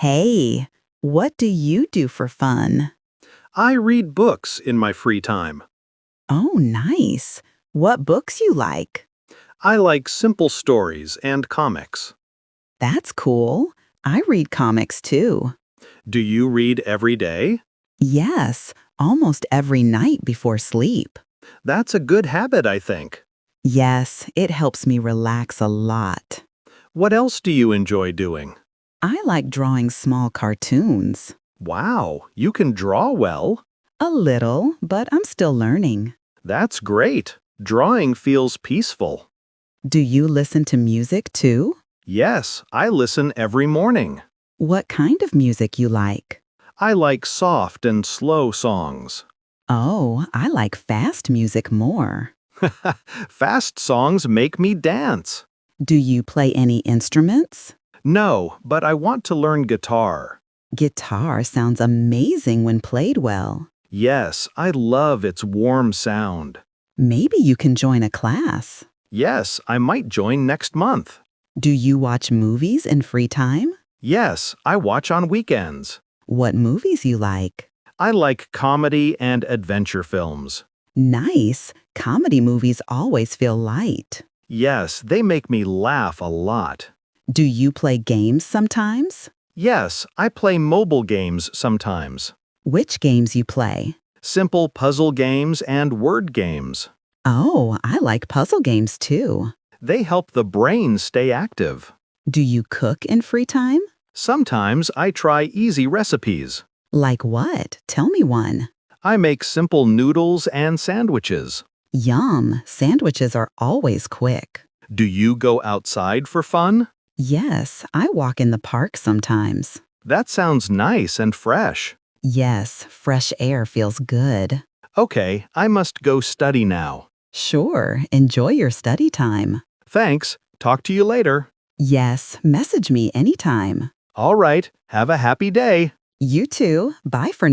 Hey, what do you do for fun? I read books in my free time. Oh, nice. What books you like? I like simple stories and comics. That's cool. I read comics too. Do you read every day? Yes, almost every night before sleep. That's a good habit, I think. Yes, it helps me relax a lot. What else do you enjoy doing? I like drawing small cartoons. Wow, you can draw well. A little, but I'm still learning. That's great. Drawing feels peaceful. Do you listen to music too? Yes, I listen every morning. What kind of music you like? I like soft and slow songs. Oh, I like fast music more. Fast songs make me dance. Do you play any instruments? No, but I want to learn guitar. Guitar sounds amazing when played well. Yes, I love its warm sound. Maybe you can join a class. Yes, I might join next month. Do you watch movies in free time? Yes, I watch on weekends. What movies you like? I like comedy and adventure films. Nice. Comedy movies always feel light. Yes, they make me laugh a lot. Do you play games sometimes? Yes, I play mobile games sometimes. Which games you play? Simple puzzle games and word games. Oh, I like puzzle games too. They help the brain stay active. Do you cook in free time? Sometimes I try easy recipes. Like what? Tell me one. I make simple noodles and sandwiches. Yum, sandwiches are always quick. Do you go outside for fun? Yes, I walk in the park sometimes. That sounds nice and fresh. Yes, fresh air feels good. Okay, I must go study now. Sure, enjoy your study time. Thanks. Talk to you later. Yes, message me anytime. All right. Have a happy day. You too. Bye for now.